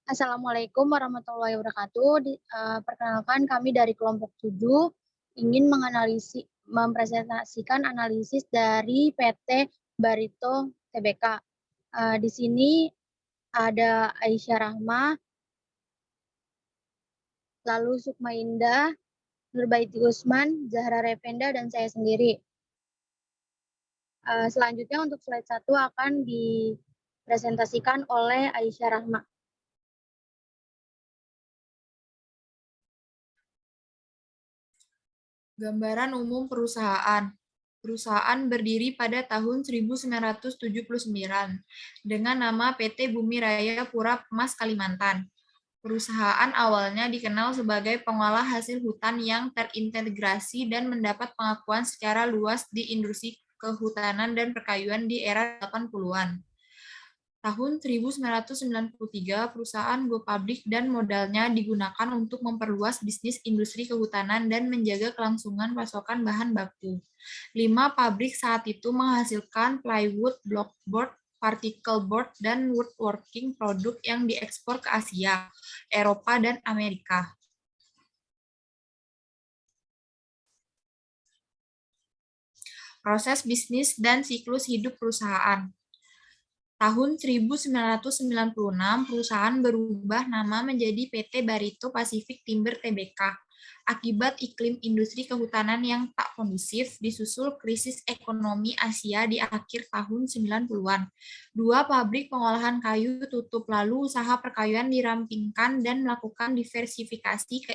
Assalamualaikum warahmatullahi wabarakatuh. Perkenalkan kami dari kelompok 7 ingin mempresentasikan analisis dari PT Barito Tbk. Di sini ada Aisyah Rahma, lalu Sukma Indah, Nurbaiti Usman, Zahra Revenda, dan saya sendiri. Selanjutnya untuk slide 1 akan dipresentasikan oleh Aisyah Rahma. Gambaran umum perusahaan. Perusahaan berdiri pada tahun 1979 dengan nama PT Bumi Raya Pura Emas Kalimantan. Perusahaan awalnya dikenal sebagai pengolah hasil hutan yang terintegrasi dan mendapat pengakuan secara luas di industri kehutanan dan perkayuan di era 80-an. Tahun 1993, perusahaan go public dan modalnya digunakan untuk memperluas bisnis industri kehutanan dan menjaga kelangsungan pasokan bahan baku. 5 pabrik saat itu menghasilkan plywood, blockboard, particle board, dan woodworking produk yang diekspor ke Asia, Eropa, dan Amerika. Proses bisnis dan siklus hidup perusahaan. Tahun 1996, perusahaan berubah nama menjadi PT Barito Pacific Timber Tbk. Akibat iklim industri kehutanan yang tak kondusif, disusul krisis ekonomi Asia di akhir tahun 90-an. 2 pabrik pengolahan kayu tutup, lalu usaha perkayuan dirampingkan dan melakukan diversifikasi ke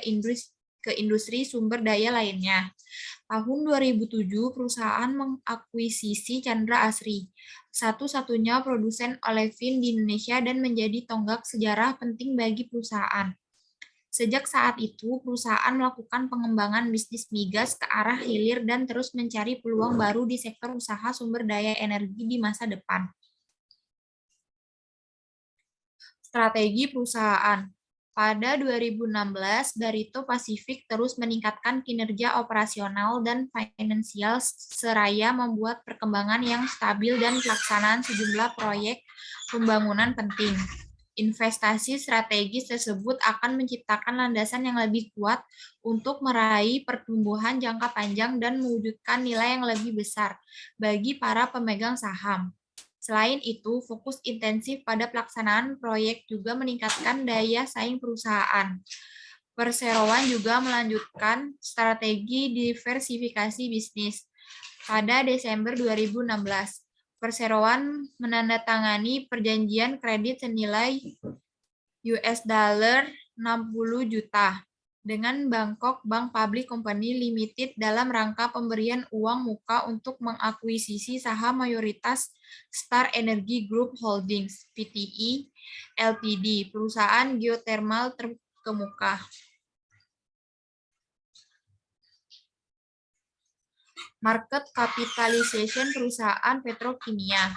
industri sumber daya lainnya. Tahun 2007, perusahaan mengakuisisi Chandra Asri, satu-satunya produsen olefin di Indonesia dan menjadi tonggak sejarah penting bagi perusahaan. Sejak saat itu, perusahaan melakukan pengembangan bisnis migas ke arah hilir dan terus mencari peluang baru di sektor usaha sumber daya energi di masa depan. Strategi perusahaan. Pada 2016, Barito Pacific terus meningkatkan kinerja operasional dan finansial seraya membuat perkembangan yang stabil dan pelaksanaan sejumlah proyek pembangunan penting. Investasi strategis tersebut akan menciptakan landasan yang lebih kuat untuk meraih pertumbuhan jangka panjang dan mewujudkan nilai yang lebih besar bagi para pemegang saham. Selain itu, fokus intensif pada pelaksanaan proyek juga meningkatkan daya saing perusahaan. Perseroan juga melanjutkan strategi diversifikasi bisnis. Pada Desember 2016, Perseroan menandatangani perjanjian kredit senilai $60 juta dengan Bangkok Bank Public Company Limited dalam rangka pemberian uang muka untuk mengakuisisi saham mayoritas Star Energy Group Holdings (PTI) Ltd, perusahaan geotermal terkemuka. Market capitalization perusahaan petrokimia.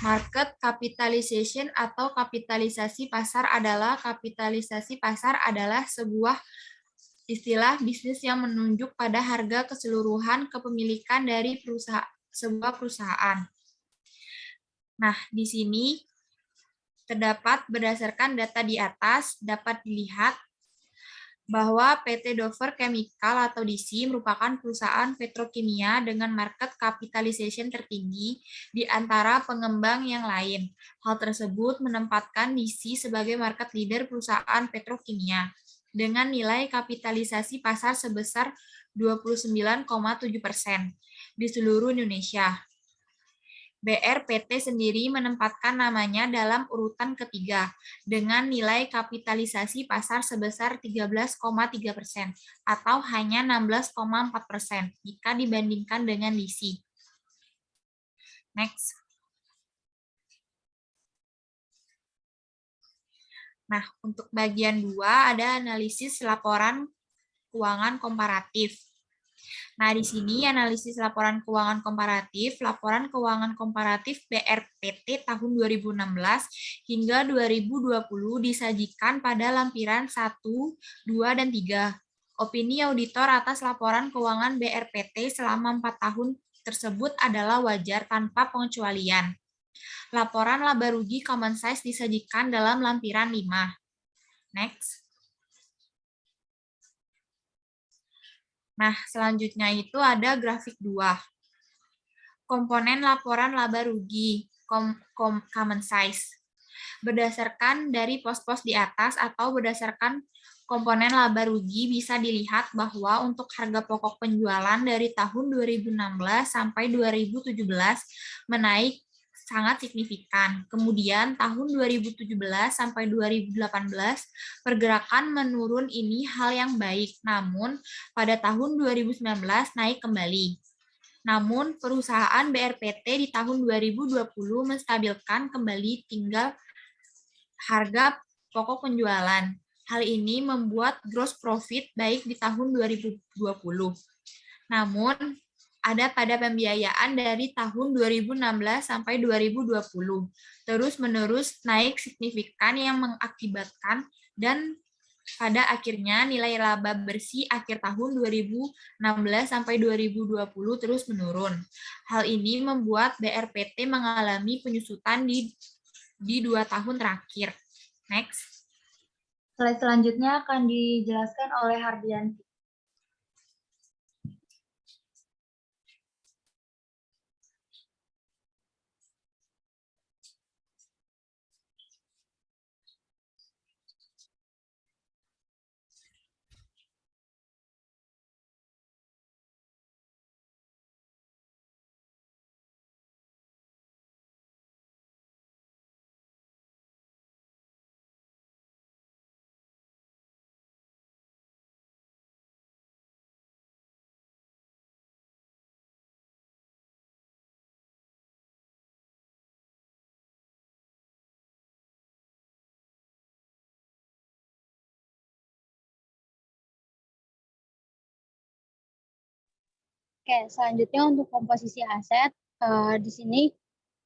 Market capitalization atau kapitalisasi pasar adalah sebuah istilah bisnis yang menunjuk pada harga keseluruhan kepemilikan dari sebuah perusahaan. Nah, di sini terdapat berdasarkan data di atas dapat dilihat bahwa PT Dover Chemical atau DC merupakan perusahaan petrokimia dengan market capitalization tertinggi di antara pengembang yang lain. Hal tersebut menempatkan DC sebagai market leader perusahaan petrokimia dengan nilai kapitalisasi pasar sebesar 29,7% di seluruh Indonesia. BRPT sendiri menempatkan namanya dalam urutan ketiga dengan nilai kapitalisasi pasar sebesar 13,3% atau hanya 16,4% jika dibandingkan dengan DC. Next. Nah, untuk bagian 2 ada analisis laporan keuangan komparatif. Nah, di sini analisis laporan keuangan komparatif BRPT tahun 2016 hingga 2020 disajikan pada lampiran 1, 2, dan 3. Opini auditor atas laporan keuangan BRPT selama 4 tahun tersebut adalah wajar tanpa pengecualian. Laporan laba rugi common size disajikan dalam lampiran 5. Next. Nah, selanjutnya itu ada grafik 2. Komponen laporan laba rugi, common size. Berdasarkan dari pos-pos di atas atau berdasarkan komponen laba rugi bisa dilihat bahwa untuk harga pokok penjualan dari tahun 2016 sampai 2017 menaik sangat signifikan. Kemudian tahun 2017 sampai 2018 pergerakan menurun ini hal yang baik. Namun pada tahun 2019 naik kembali. Namun, perusahaan BRPT di tahun 2020 menstabilkan kembali tinggal harga pokok penjualan. Hal ini membuat gross profit baik di tahun 2020. Namun, ada pada pembiayaan dari tahun 2016 sampai 2020. Terus-menerus naik signifikan yang mengakibatkan dan pada akhirnya nilai laba bersih akhir tahun 2016 sampai 2020 terus menurun. Hal ini membuat BRPT mengalami penyusutan di 2 tahun terakhir. Next. Slide selanjutnya akan dijelaskan oleh Hardianti. Oke, selanjutnya untuk komposisi aset, di sini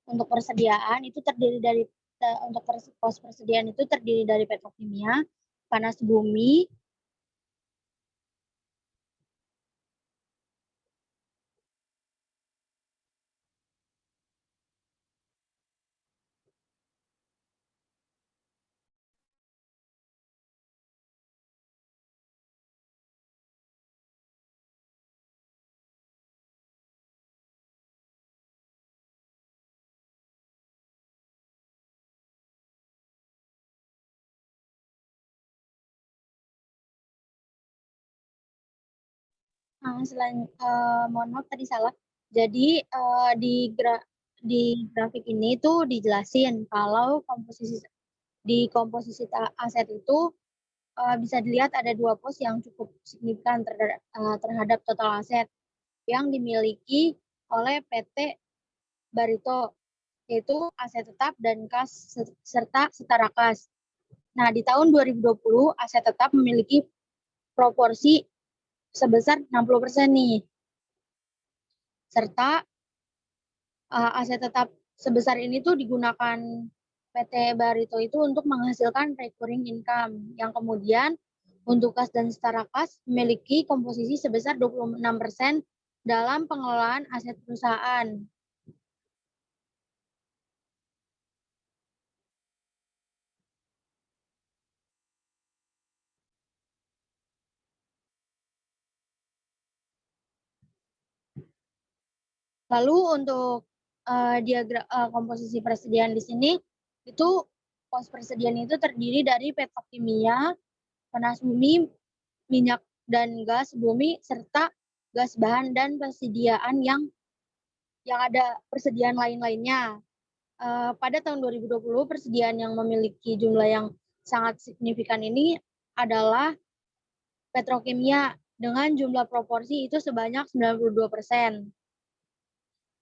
untuk persediaan itu terdiri dari untuk pos persediaan itu terdiri dari petrokimia, panas bumi, mohon maaf tadi salah. Jadi di grafik ini tuh dijelasin kalau komposisi aset itu bisa dilihat ada dua pos yang cukup signifikan terhadap total aset yang dimiliki oleh PT Barito, yaitu aset tetap dan kas serta setara kas. Nah, di tahun 2020 aset tetap memiliki proporsi sebesar 60% nih. Serta aset tetap sebesar ini tuh digunakan PT Barito itu untuk menghasilkan recurring income yang kemudian untuk kas dan setara kas memiliki komposisi sebesar 26% dalam pengelolaan aset perusahaan. Lalu untuk komposisi persediaan di sini itu pos persediaan itu terdiri dari petrokimia, panas bumi, minyak dan gas bumi serta gas bahan dan persediaan yang ada persediaan lain-lainnya. Pada tahun 2020 persediaan yang memiliki jumlah yang sangat signifikan ini adalah petrokimia dengan jumlah proporsi itu sebanyak 92%.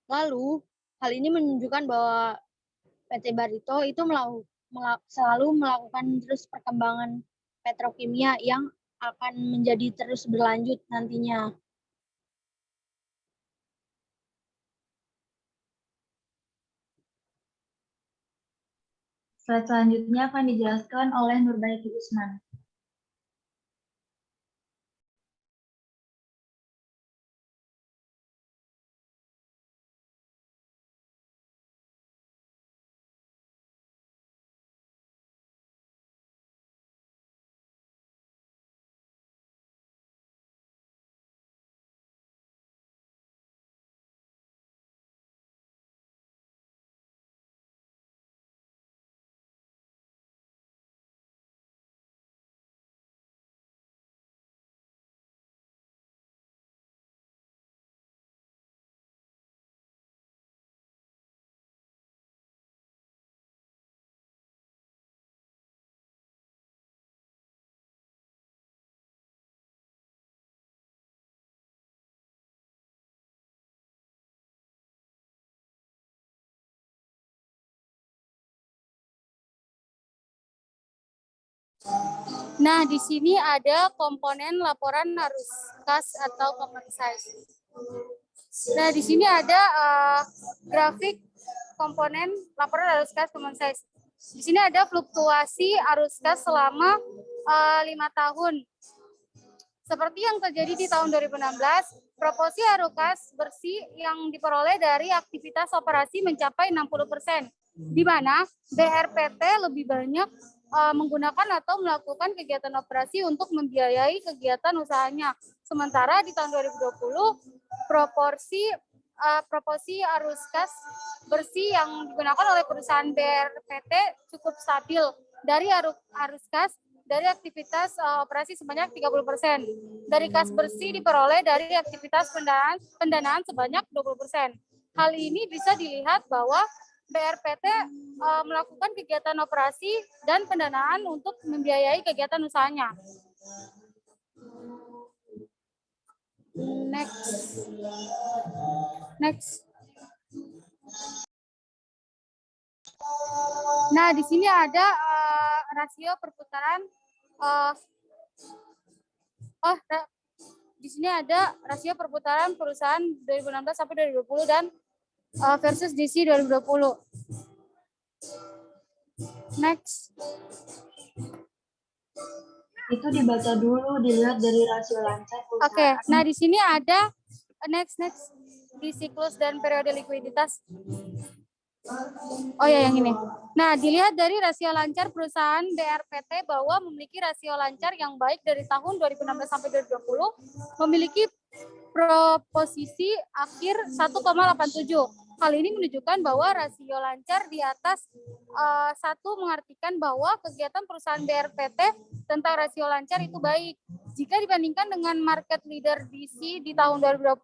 Lalu, hal ini menunjukkan bahwa PT Barito itu selalu melakukan terus perkembangan petrokimia yang akan menjadi terus berlanjut nantinya. Slide selanjutnya akan dijelaskan oleh Nurbaiti Usman. Nah, di sini ada komponen laporan arus kas atau common size. Nah, di sini ada grafik komponen laporan arus kas common size. Di sini ada fluktuasi arus kas selama 5 tahun. Seperti yang terjadi di tahun 2016, proporsi arus kas bersih yang diperoleh dari aktivitas operasi mencapai 60%, di mana BRPT lebih banyak menggunakan atau melakukan kegiatan operasi untuk membiayai kegiatan usahanya. Sementara di tahun 2020, proporsi arus kas bersih yang digunakan oleh perusahaan BRPT cukup stabil dari arus kas dari aktivitas operasi sebanyak 30%. Dari kas bersih diperoleh dari aktivitas pendanaan sebanyak 20%. Hal ini bisa dilihat bahwa BRPT melakukan kegiatan operasi dan pendanaan untuk membiayai kegiatan usahanya. Next. Nah, di sini ada rasio perputaran. Di sini ada rasio perputaran perusahaan 2016 sampai 2020 dan versus DC 2020. Next. Itu dibaca dulu, dilihat dari rasio lancar perusahaan. Oke, nah di sini ada next di siklus dan periode likuiditas. Oh ya, yang ini. Nah, dilihat dari rasio lancar perusahaan BRPT bahwa memiliki rasio lancar yang baik dari tahun 2016 sampai 2020, memiliki proposisi akhir 1,87. Hal ini menunjukkan bahwa rasio lancar di atas 1 mengartikan bahwa kegiatan perusahaan BRPT tentang rasio lancar itu baik. Jika dibandingkan dengan market leader DC di tahun 2020,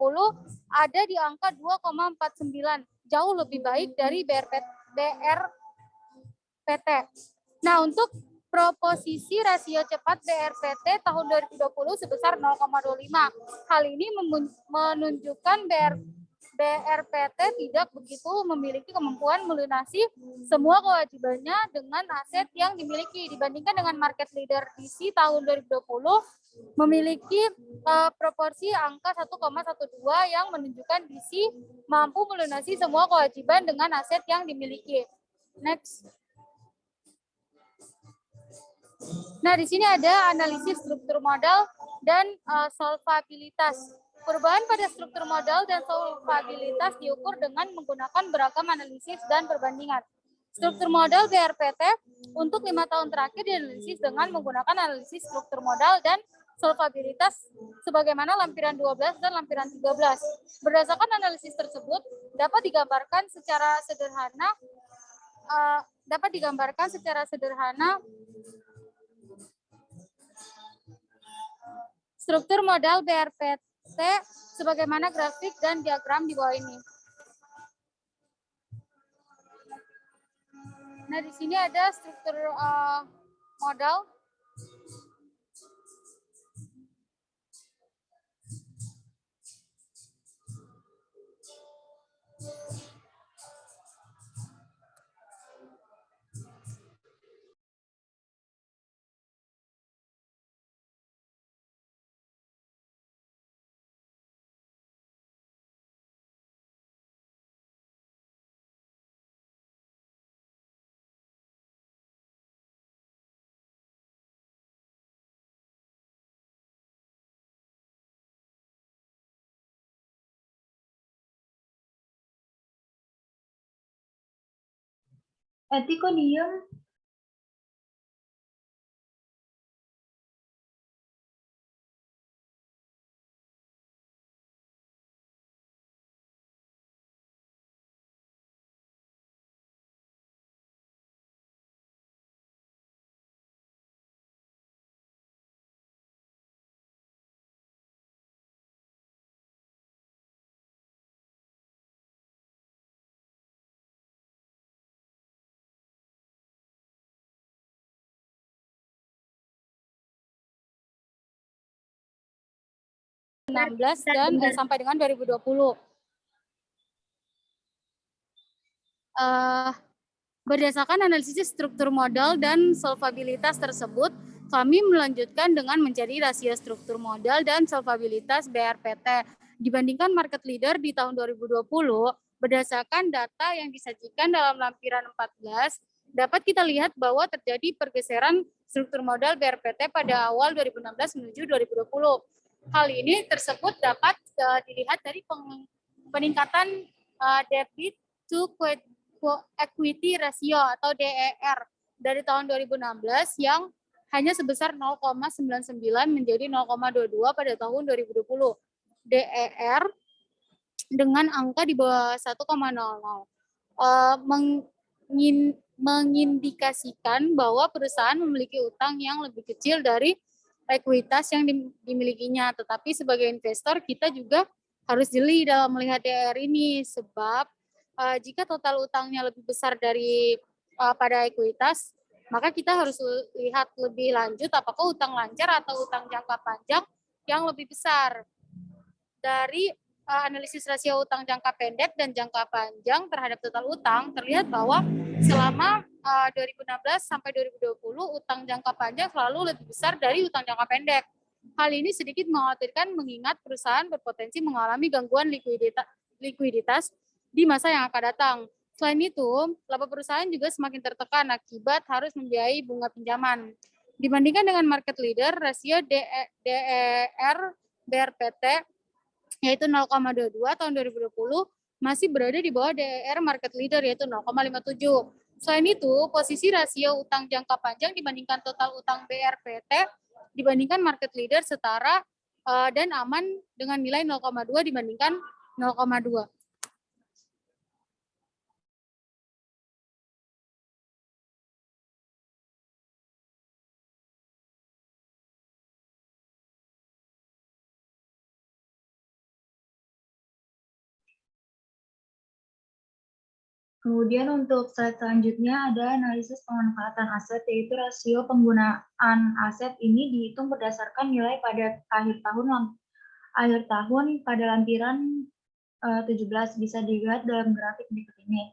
ada di angka 2,49, jauh lebih baik dari BRPT. Nah, untuk proposisi rasio cepat BRPT tahun 2020 sebesar 0,25. Hal ini menunjukkan BRPT tidak begitu memiliki kemampuan melunasi semua kewajibannya dengan aset yang dimiliki dibandingkan dengan market leader DC tahun 2020 memiliki proporsi angka 1,12 yang menunjukkan DC mampu melunasi semua kewajiban dengan aset yang dimiliki. Next. Nah, di sini ada analisis struktur modal dan solvabilitas. Perubahan pada struktur modal dan solvabilitas diukur dengan menggunakan beragam analisis dan perbandingan. Struktur modal BRPT untuk 5 tahun terakhir dianalisis dengan menggunakan analisis struktur modal dan solvabilitas sebagaimana lampiran 12 dan lampiran 13. Berdasarkan analisis tersebut dapat digambarkan secara sederhana struktur modal BRPT sebagaimana grafik dan diagram di bawah ini. Nah, di sini ada struktur modal. Eti kok diem? Dan sampai dengan 2020. Berdasarkan analisis struktur modal dan solvabilitas tersebut, kami melanjutkan dengan mencari rasio struktur modal dan solvabilitas BRPT. Dibandingkan market leader di tahun 2020, berdasarkan data yang disajikan dalam lampiran 14, dapat kita lihat bahwa terjadi pergeseran struktur modal BRPT pada awal 2016 menuju 2020. Hal ini tersebut dapat dilihat dari peningkatan debit to equity ratio atau DER dari tahun 2016 yang hanya sebesar 0,99 menjadi 0,22 pada tahun 2020. DER dengan angka di bawah 1,00 mengindikasikan bahwa perusahaan memiliki utang yang lebih kecil dari ekuitas yang dimilikinya. Tetapi sebagai investor kita juga harus jeli dalam melihat DER ini, sebab jika total utangnya lebih besar dari pada ekuitas, maka kita harus lihat lebih lanjut apakah utang lancar atau utang jangka panjang yang lebih besar. Dari analisis rasio utang jangka pendek dan jangka panjang terhadap total utang, terlihat bahwa selama 2016 sampai 2020 utang jangka panjang selalu lebih besar dari utang jangka pendek. Hal ini sedikit mengkhawatirkan mengingat perusahaan berpotensi mengalami gangguan likuiditas di masa yang akan datang. Selain itu, laba perusahaan juga semakin tertekan akibat harus membiayai bunga pinjaman. Dibandingkan dengan market leader, rasio DER BRPT yaitu 0,22 tahun 2020 masih berada di bawah DER market leader yaitu 0,57. Selain itu, posisi rasio utang jangka panjang dibandingkan total utang BRPT dibandingkan market leader setara dan aman dengan nilai 0,2 dibandingkan 0,2. Kemudian untuk slide selanjutnya ada analisis pemanfaatan aset, yaitu rasio penggunaan aset ini dihitung berdasarkan nilai pada akhir tahun pada lampiran 17, bisa dilihat dalam grafik berikut ini.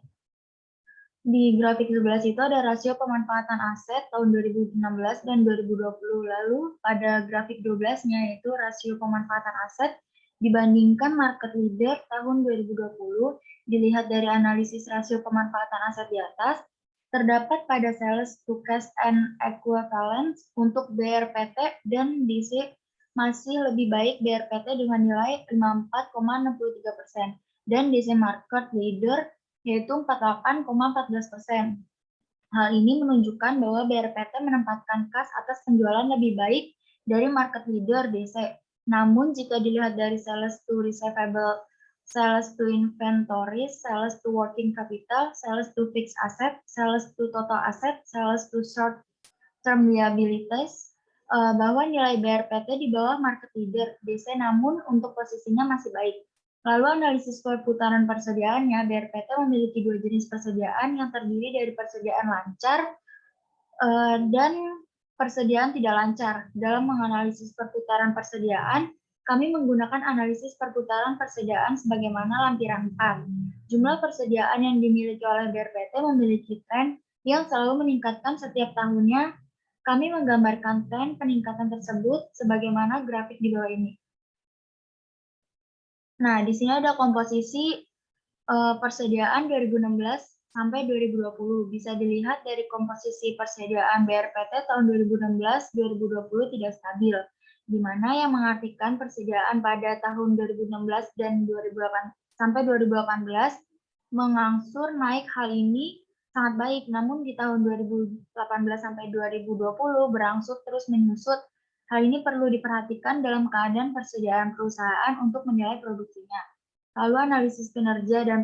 Di grafik 17 itu ada rasio pemanfaatan aset tahun 2016 dan 2020. Lalu pada grafik 12-nya yaitu rasio pemanfaatan aset dibandingkan market leader tahun 2020, dilihat dari analisis rasio pemanfaatan aset di atas, terdapat pada sales to cash and equivalents untuk BRPT dan DC masih lebih baik BRPT dengan nilai 54,63% dan DC market leader yaitu 48,14%. Hal ini menunjukkan bahwa BRPT menempatkan kas atas penjualan lebih baik dari market leader DC. Namun jika dilihat dari sales to receivable, sales to inventory, sales to working capital, sales to fixed asset, sales to total asset, sales to short term liabilities, bahwa nilai BRPT di bawah market leader DC, namun untuk posisinya masih baik. Lalu analisis perputaran persediaannya, BRPT memiliki dua jenis persediaan yang terdiri dari persediaan lancar dan persediaan tidak lancar. Dalam menganalisis perputaran persediaan, kami menggunakan analisis perputaran persediaan sebagaimana lampiran 4. Jumlah persediaan yang dimiliki oleh BRPT memiliki tren yang selalu meningkatkan setiap tahunnya. Kami menggambarkan tren peningkatan tersebut sebagaimana grafik di bawah ini. Nah, di sini ada komposisi persediaan 2016 sampai 2020. Bisa dilihat dari komposisi persediaan BRPT tahun 2016-2020 tidak stabil, di mana yang mengartikan persediaan pada tahun 2016 dan 2018 mengangsur naik. Hal ini sangat baik, namun di tahun 2018 sampai 2020 berangsur terus menyusut. Hal ini perlu diperhatikan dalam keadaan persediaan perusahaan untuk menilai produksinya. Lalu analisis kinerja dan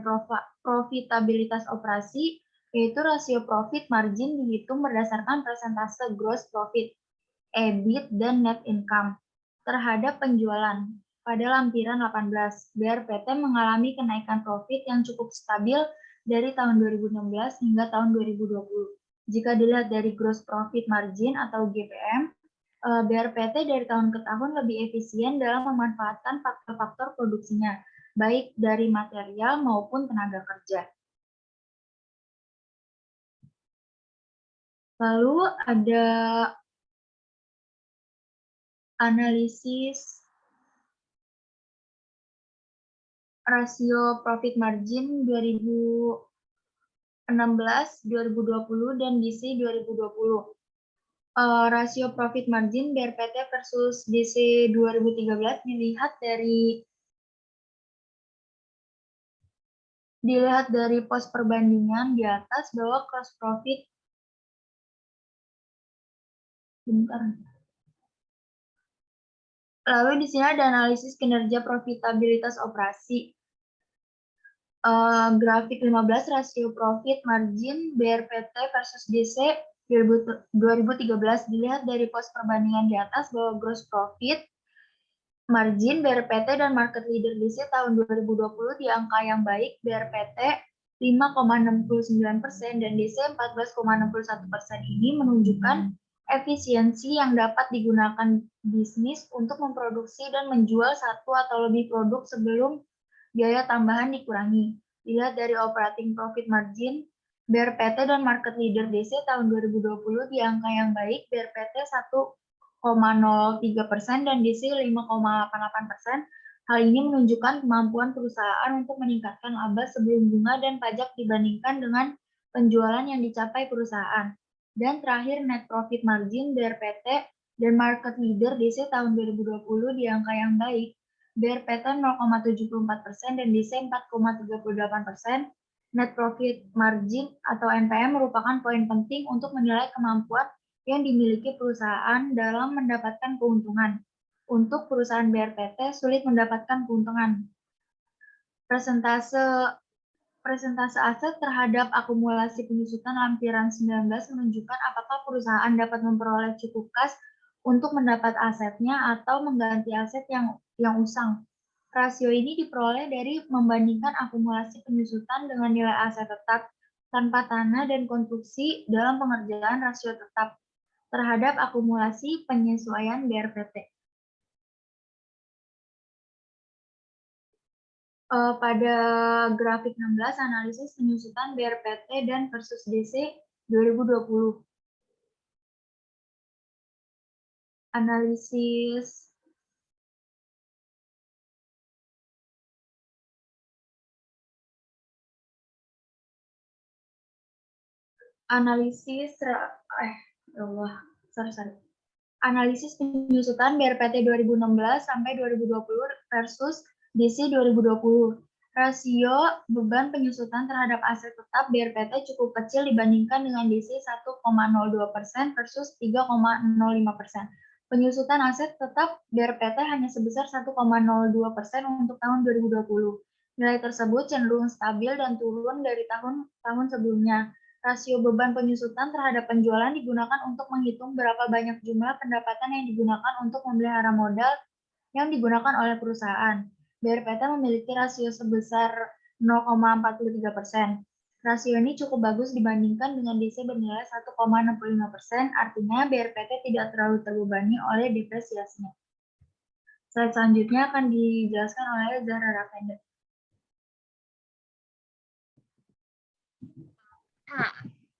profitabilitas operasi, yaitu rasio profit margin dihitung berdasarkan persentase gross profit, EBIT, dan net income terhadap penjualan. Pada lampiran 18, BRPT mengalami kenaikan profit yang cukup stabil dari tahun 2016 hingga tahun 2020. Jika dilihat dari gross profit margin atau GPM, BRPT dari tahun ke tahun lebih efisien dalam memanfaatkan faktor-faktor produksinya, baik dari material maupun tenaga kerja. Lalu ada analisis rasio profit margin 2016, 2020, dan DC 2020. Rasio profit margin BRPT versus DC 2013 dilihat dari pos perbandingan di atas bahwa gross profit Lalu di sini ada analisis kinerja profitabilitas operasi. Grafik 15 rasio profit margin BRPT versus DC 2013 dilihat dari pos perbandingan di atas bahwa gross profit margin BRPT dan market leader DC tahun 2020 di angka yang baik, BRPT 5,69% dan DC 14,61%. Ini menunjukkan efisiensi yang dapat digunakan bisnis untuk memproduksi dan menjual satu atau lebih produk sebelum biaya tambahan dikurangi. Dilihat dari operating profit margin, BRPT dan market leader DC tahun 2020 di angka yang baik, BRPT 1,03% dan DC 5,88%. Hal ini menunjukkan kemampuan perusahaan untuk meningkatkan laba sebelum bunga dan pajak dibandingkan dengan penjualan yang dicapai perusahaan. Dan terakhir, net profit margin BRPT dan market leader DC tahun 2020 di angka yang baik, BRPT 0,74% dan DC 4,38%. Net profit margin atau NPM merupakan poin penting untuk menilai kemampuan yang dimiliki perusahaan dalam mendapatkan keuntungan. Untuk perusahaan BRPT sulit mendapatkan keuntungan. Persentase aset terhadap akumulasi penyusutan lampiran 19 menunjukkan apakah perusahaan dapat memperoleh cukup kas untuk mendapat asetnya atau mengganti aset yang usang. Rasio ini diperoleh dari membandingkan akumulasi penyusutan dengan nilai aset tetap tanpa tanah dan konstruksi dalam pengerjaan rasio tetap terhadap akumulasi penyesuaian BRPT. Pada grafik 16, analisis penyusutan BRPT dan versus DC 2020. Analisis penyusutan BRPT 2016 sampai 2020 versus DC 2020. Rasio beban penyusutan terhadap aset tetap BRPT cukup kecil dibandingkan dengan DC 1,02% versus 3,05%. Penyusutan aset tetap BRPT hanya sebesar 1,02% untuk tahun 2020. Nilai tersebut cenderung stabil dan turun dari tahun sebelumnya. Rasio beban penyusutan terhadap penjualan digunakan untuk menghitung berapa banyak jumlah pendapatan yang digunakan untuk memelihara modal yang digunakan oleh perusahaan. BRPT memiliki rasio sebesar 0,43%. Rasio ini cukup bagus dibandingkan dengan DC bernilai 1,65%, artinya BRPT tidak terlalu terbebani oleh depresiasinya. Slide selanjutnya akan dijelaskan oleh Zahra Raffender.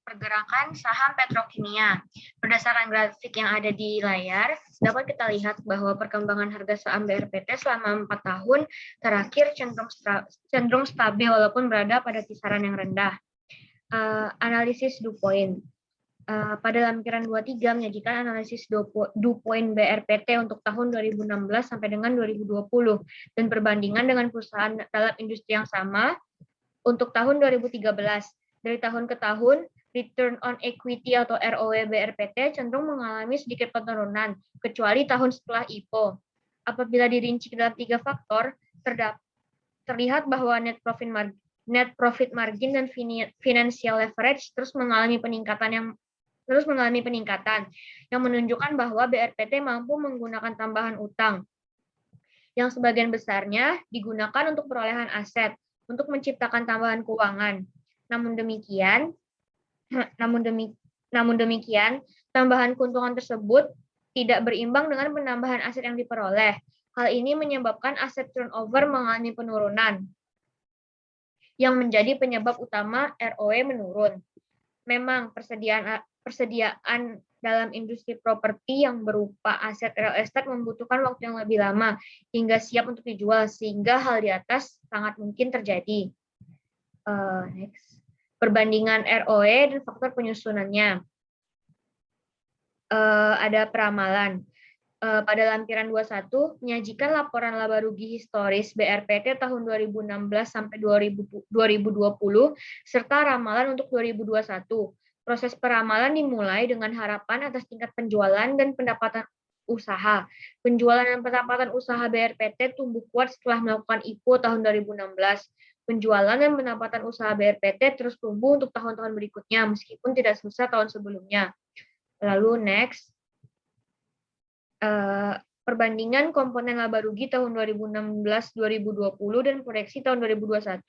Pergerakan saham petrokimia. Berdasarkan grafik yang ada di layar, dapat kita lihat bahwa perkembangan harga saham BRPT selama 4 tahun terakhir cenderung stabil walaupun berada pada kisaran yang rendah. Analisis DuPont. Pada lampiran 23 menyajikan analisis DuPont BRPT untuk tahun 2016 sampai dengan 2020 dan perbandingan dengan perusahaan dalam industri yang sama untuk tahun 2013. Dari tahun ke tahun, return on equity atau ROE BRPT cenderung mengalami sedikit penurunan, kecuali tahun setelah IPO. Apabila dirinci dalam 3 faktor, terlihat bahwa net profit margin dan financial leverage terus mengalami peningkatan yang menunjukkan bahwa BRPT mampu menggunakan tambahan utang yang sebagian besarnya digunakan untuk perolehan aset untuk menciptakan tambahan keuangan. Namun demikian, tambahan keuntungan tersebut tidak berimbang dengan penambahan aset yang diperoleh. Hal ini menyebabkan aset turnover mengalami penurunan, yang menjadi penyebab utama ROE menurun. Memang persediaan dalam industri properti yang berupa aset real estate membutuhkan waktu yang lebih lama hingga siap untuk dijual, sehingga hal di atas sangat mungkin terjadi. Next. Perbandingan ROE dan faktor penyusunannya. Ada peramalan. Pada lampiran 21 menyajikan laporan laba rugi historis BRPT tahun 2016 sampai 2020 serta ramalan untuk 2021. Proses peramalan dimulai dengan harapan atas tingkat penjualan dan pendapatan usaha. Penjualan dan pendapatan usaha BRPT tumbuh kuat setelah melakukan IPO tahun 2016. Penjualan dan pendapatan usaha BRPT terus tumbuh untuk tahun-tahun berikutnya meskipun tidak sebesar tahun sebelumnya. Lalu next. Perbandingan komponen laba rugi tahun 2016-2020 dan proyeksi tahun 2021.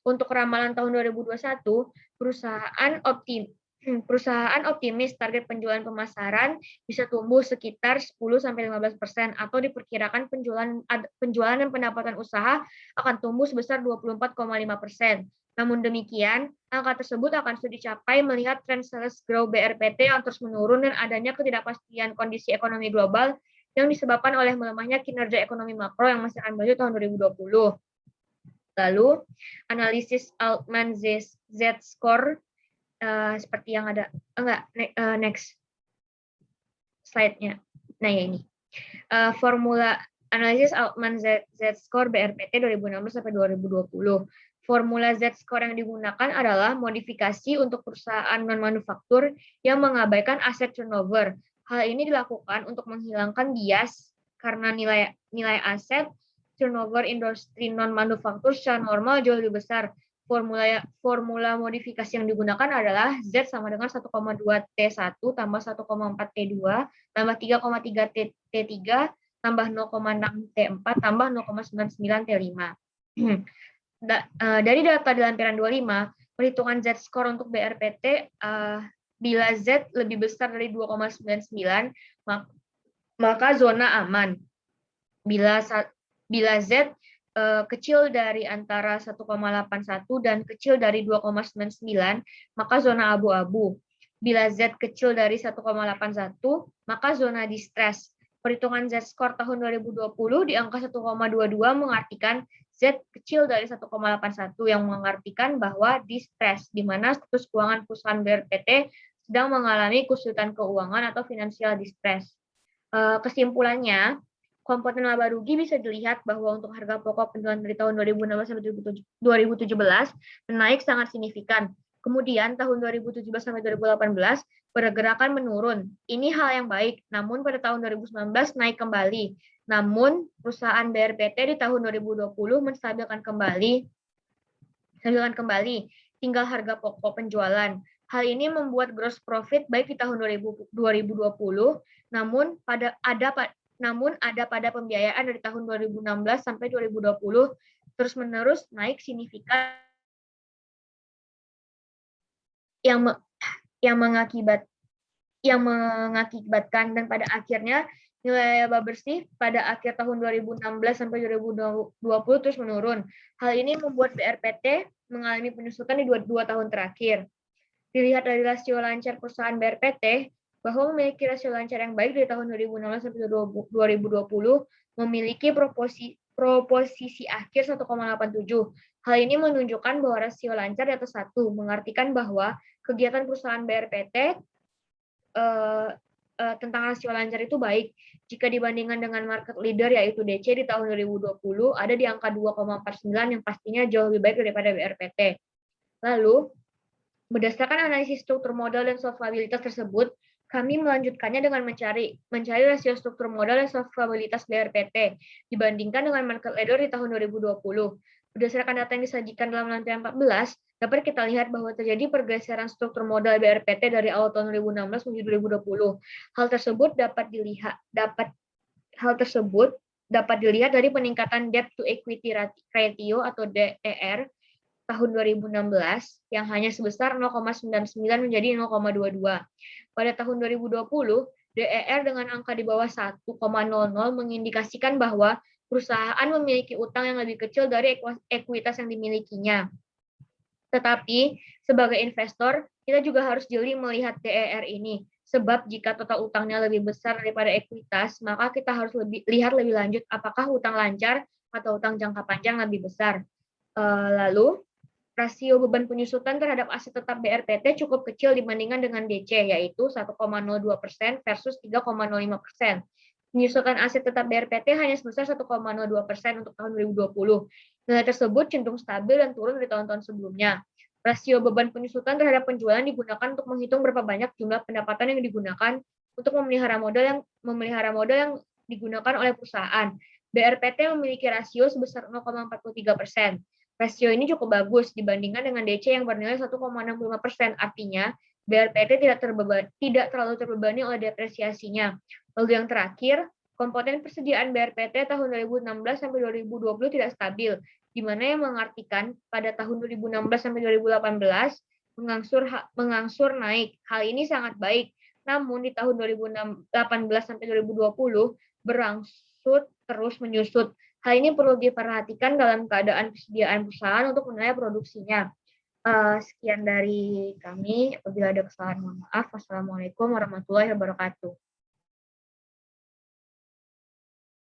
Untuk ramalan tahun 2021, perusahaan optimis target penjualan pemasaran bisa tumbuh sekitar 10-15% atau diperkirakan penjualan dan pendapatan usaha akan tumbuh sebesar 24,5%. Namun demikian, angka tersebut akan sulit dicapai melihat tren sales growth BRPT yang terus menurun dan adanya ketidakpastian kondisi ekonomi global yang disebabkan oleh melemahnya kinerja ekonomi makro yang masih akan berlanjut tahun 2020. Lalu, analisis Altman Z-score seperti yang ada, next slide-nya. Nah, ya ini. Formula analisis Altman Z-score BRPT 2016 sampai 2020. Formula Z-score yang digunakan adalah modifikasi untuk perusahaan non-manufaktur yang mengabaikan aset turnover. Hal ini dilakukan untuk menghilangkan bias karena nilai aset turnover industri non-manufaktur secara normal jauh lebih besar. Formula modifikasi yang digunakan adalah Z sama dengan 1,2 T1 tambah 1,4 T2 tambah 3,3 T3 tambah 0,6 T4 tambah 0,99 T5. Dari data di lampiran 25, perhitungan Z-score untuk BRPT, bila Z lebih besar dari 2,99, maka zona aman. Bila Z kecil dari antara 1,81 dan kecil dari 2,99, maka zona abu-abu. Bila Z kecil dari 1,81, maka zona distress. Perhitungan Z-score tahun 2020 di angka 1,22 mengartikan Z kecil dari 1,81 yang mengartikan bahwa distress, di mana status keuangan perusahaan BRPT sedang mengalami kesulitan keuangan atau financial distress. Kesimpulannya, komponen laba rugi bisa dilihat bahwa untuk harga pokok penjualan dari tahun 2016 sampai 2017 menaik sangat signifikan. Kemudian tahun 2017 sampai 2018 pergerakan menurun. Ini hal yang baik, namun pada tahun 2019 naik kembali. Namun perusahaan BRPT di tahun 2020 menstabilkan kembali tinggal harga pokok penjualan. Hal ini membuat gross profit baik di tahun 2020, namun ada pada pembiayaan dari tahun 2016 sampai 2020 terus-menerus naik signifikan yang mengakibatkan dan pada akhirnya nilai laba bersih pada akhir tahun 2016 sampai 2020 terus menurun. Hal ini membuat BRPT mengalami penyusutan di dua tahun terakhir. Dilihat dari rasio lancar perusahaan BRPT, bahwa memiliki rasio lancar yang baik dari tahun 2016 sampai 2020 memiliki proposisi akhir 1,87. Hal ini menunjukkan bahwa rasio lancar di atas 1, mengartikan bahwa kegiatan perusahaan BRPT tentang rasio lancar itu baik. Jika dibandingkan dengan market leader yaitu DC di tahun 2020 ada di angka 2,49 yang pastinya jauh lebih baik daripada BRPT. Lalu, berdasarkan analisis struktur modal dan solvabilitas tersebut, kami melanjutkannya dengan mencari rasio struktur modal dan solvabilitas BRPT dibandingkan dengan market leader di tahun 2020. Berdasarkan data yang disajikan dalam lampiran 14, dapat kita lihat bahwa terjadi pergeseran struktur modal BRPT dari awal tahun 2016 menuju 2020. Hal tersebut dapat dilihat dari peningkatan debt to equity ratio atau DER tahun 2016 yang hanya sebesar 0,99 menjadi 0,22. Pada tahun 2020, DER dengan angka di bawah 1,00 mengindikasikan bahwa perusahaan memiliki utang yang lebih kecil dari ekuitas yang dimilikinya. Tetapi, sebagai investor, kita juga harus jeli melihat DER ini. Sebab jika total utangnya lebih besar daripada ekuitas, maka kita harus lihat lebih lanjut apakah utang lancar atau utang jangka panjang lebih besar. Lalu, rasio beban penyusutan terhadap aset tetap BRPT cukup kecil dibandingkan dengan DC, yaitu 1,02% versus 3,05%. Penyusutan aset tetap BRPT hanya sebesar 1,02% untuk tahun 2020. Nilai tersebut cenderung stabil dan turun dari tahun-tahun sebelumnya. Rasio beban penyusutan terhadap penjualan digunakan untuk menghitung berapa banyak jumlah pendapatan yang digunakan untuk memelihara modal yang digunakan oleh perusahaan. BRPT memiliki rasio sebesar 0,43%. Rasio ini cukup bagus dibandingkan dengan DC yang bernilai 1,65%. Artinya, BRPT tidak terlalu terbebani oleh depresiasinya. Lalu yang terakhir, komponen persediaan BRPT tahun 2016 sampai 2020 tidak stabil, di mana yang mengartikan pada tahun 2016 sampai 2018 mengangsur naik. Hal ini sangat baik. Namun di tahun 2018 sampai 2020 berangsur terus menyusut. Hal ini perlu diperhatikan dalam keadaan persediaan perusahaan untuk menilai produksinya. Sekian dari kami. Apabila ada kesalahan, mohon maaf. Wassalamualaikum warahmatullahi wabarakatuh.